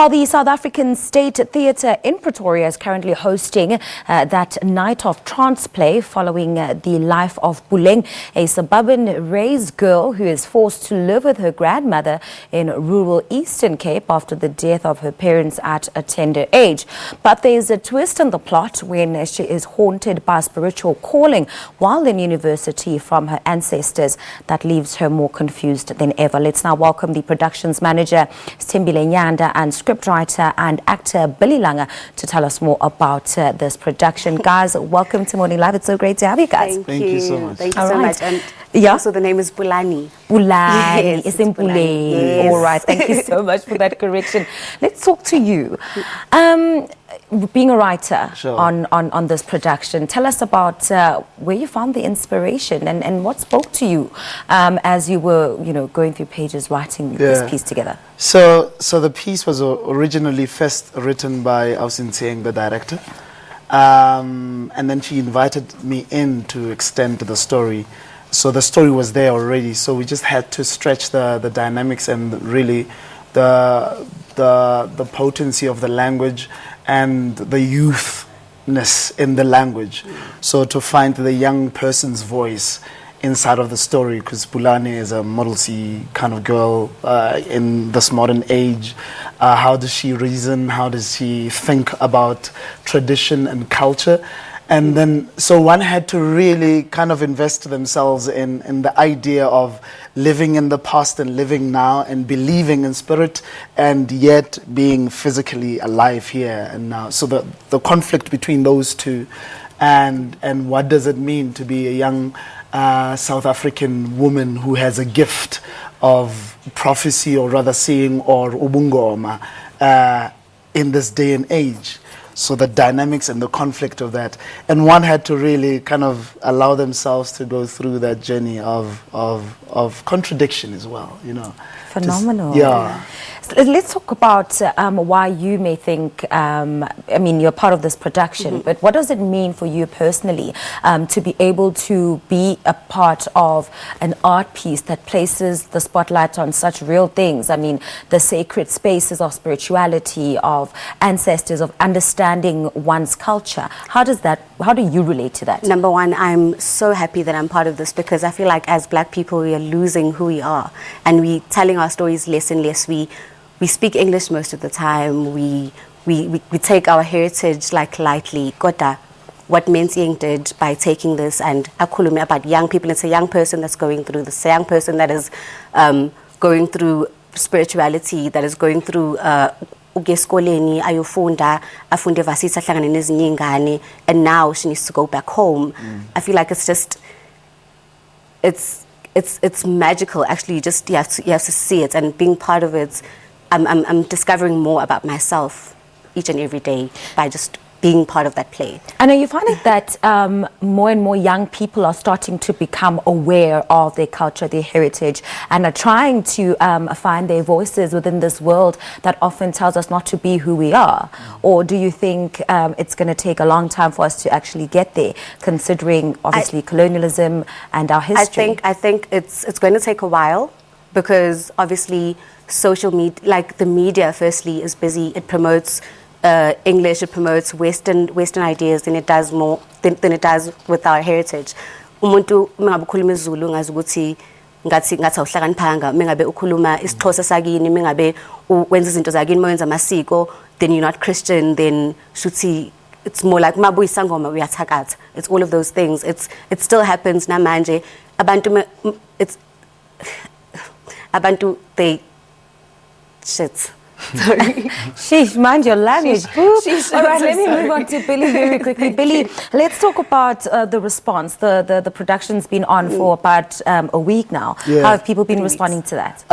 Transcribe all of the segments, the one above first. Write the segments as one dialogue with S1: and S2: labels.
S1: Well, the South African State Theatre in Pretoria is currently hosting that Night of Trance play following the life of Puleng, a suburban raised girl who is forced to live with her grandmother in rural Eastern Cape after the death of her parents at a tender age. But there is a twist in the plot when she is haunted by a spiritual calling while in university from her ancestors that leaves her more confused than ever. Let's now welcome the productions manager, Puleng, and scriptwriter and actor Billy Langer to tell us more about this production. Guys, welcome to Morning Live. It's so great to have you guys.
S2: Thank you so much.
S3: Thank you so much. And also the name is Pulani.
S1: Pulani.
S3: Yes,
S1: it's in Puleng.
S3: Yes.
S1: All right. Thank you so much for that correction. Let's talk to you. Being a writer on this production, tell us about where you found the inspiration and what spoke to you as you were, going through pages writing this piece together.
S2: So the piece was originally first written by Ausin Tseng, the director, and then she invited me in to extend the story. So the story was there already, so we just had to stretch the dynamics and really the potency of the language and the youthness in the language. So to find the young person's voice inside of the story, because Pulani is a Model C kind of girl in this modern age. How does she reason? How does she think about tradition and culture? And then, so one had to really kind of invest themselves in the idea of living in the past and living now and believing in spirit and yet being physically alive here and now. So the conflict between those two and what does it mean to be a young South African woman who has a gift of prophecy, or rather seeing, or ubungoma in this day and age. So the dynamics and the conflict of that, and one had to really kind of allow themselves to go through that journey of contradiction as well,
S1: Phenomenal.
S2: So
S1: let's talk about why you may think, you're part of this production, but what does it mean for you personally to be able to be a part of an art piece that places the spotlight on such real things? I mean, the sacred spaces of spirituality, of ancestors, of understanding one's culture. How do you relate to that?
S3: Number one, I'm so happy that I'm part of this, because I feel like as Black people, we are losing who we are, and we telling our stories less and less. We speak English most of the time. We take our heritage lightly. Kota, what Mensing did by taking this and akhulume about young people. It's a young person that's going through this, a young person that is going through spirituality, that is going through ugeskoleni ayofunda afunde vasisa hlangane nezinye ingane, and now she needs to go back home. I feel like it's just it's magical. Actually, you have to see it, and being part of it, I'm discovering more about myself each and every day by just being part of that play.
S1: And are you finding that more and more young people are starting to become aware of their culture, their heritage, and are trying to find their voices within this world that often tells us not to be who we are? Or do you think it's going to take a long time for us to actually get there, considering obviously colonialism and our history?
S3: I think it's going to take a while, because obviously social media, like the media, firstly is busy. It promotes English, it promotes Western ideas than it does than it does with our heritage. Umuntu mengabe ukhuluma isiZulu ngazi ukuthi ngathi awuhlakaniphanga, mengabe ukhuluma isiXhosa sakini, mengabe wenza izinto zakini, wenza amasiko, then you're not Christian, then shuthi it's more like mabuyi sangoma uyathakatha. It's all of those things. It still happens namanje. Abantu they shit.
S1: Sorry. Sheesh, mind your language. All right, let me move on to Billy very quickly. Billy, let's talk about the response. The production's been on for about a week now.
S2: Yeah.
S1: How have people been responding to that?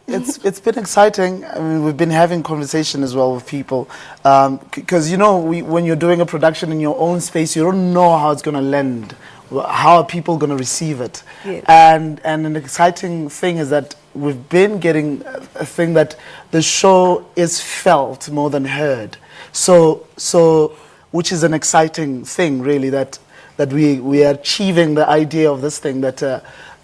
S2: It's been exciting. I mean, we've been having conversation as well with people, because when you're doing a production in your own space, you don't know how it's going to land. How are people going to receive it? Yes. And an exciting thing is that we've been getting a thing that the show is felt more than heard. So which is an exciting thing, really, that we are achieving the idea of this thing, that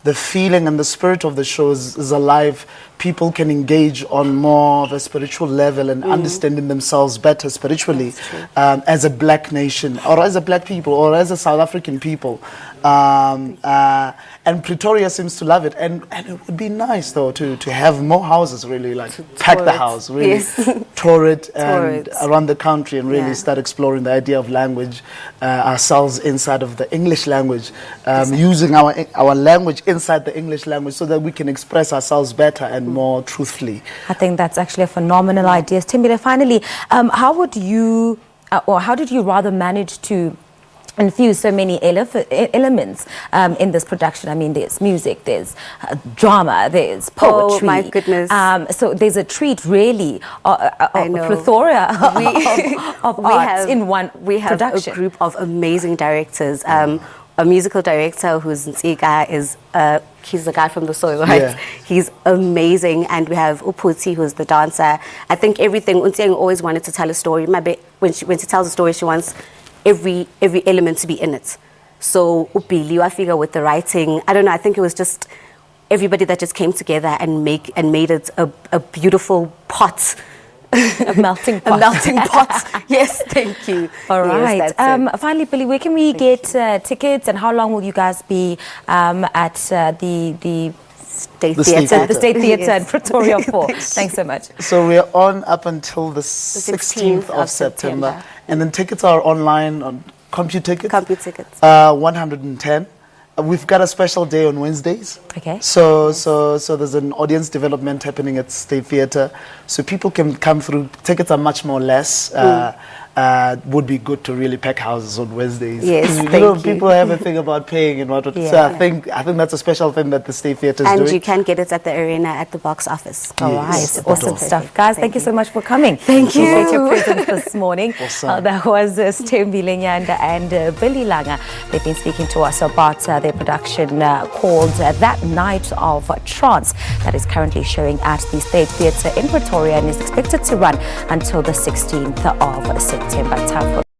S2: the feeling and the spirit of the show is alive people can engage on more of a spiritual level and understanding themselves better spiritually as a black nation or as a black people or as a South African people. And Pretoria seems to love it, and it would be nice though to have more houses, really, like pack the house, really tour it and around the country and really start exploring the idea of language ourselves inside of the English language, using our language inside the English language so that we can express ourselves better and more truthfully.
S1: I think that's actually a phenomenal idea. Timbile, finally, how would you, or how did you rather manage to infuse so many elements in this production? I mean, there's music, there's drama, there's poetry.
S3: Oh my goodness!
S1: So there's a treat, really, a plethora of arts in one production.
S3: We have a group of amazing directors. A musical director who's Ntsika is he's the guy from the soil, right? Yeah. He's amazing, and we have Uputi, who's the dancer. I think everything. Untieng always wanted to tell a story. When she tells a story, she wants every element to be in it. So Upili, I figure with the writing, I don't know. I think it was just everybody that just came together and made it a beautiful pot.
S1: A melting pot.
S3: A melting pot. Yes, thank you.
S1: All right. Yes, finally, Billy, where can we get tickets, and how long will you guys be at the
S3: State Theatre?
S1: The State Theatre in Pretoria 4. Thanks so much.
S2: So we're on up until the 16th of September. And then tickets are online on CompuTickets.
S3: CompuTickets.
S2: 110. We've got a special day on Wednesdays.
S1: Okay.
S2: So there's an audience development happening at State Theatre. So people can come through. Tickets are much more less. Would be good to really pack houses on Wednesdays.
S3: Yes,
S2: people have a thing about paying and whatnot. Yeah. So I think that's a special thing that the State Theatre is doing.
S3: And you can get it at the arena at the box office.
S1: All right, awesome stuff, guys. Thank you so much for coming.
S3: Thank you.
S1: Appreciate your presence this morning.
S2: Awesome.
S1: That was Timbile Nyanda and Billy Langa. They've been speaking to us about their production called "That Night of Trance" that is currently showing at the State Theatre in Pretoria and is expected to run until the 16th of September. Time for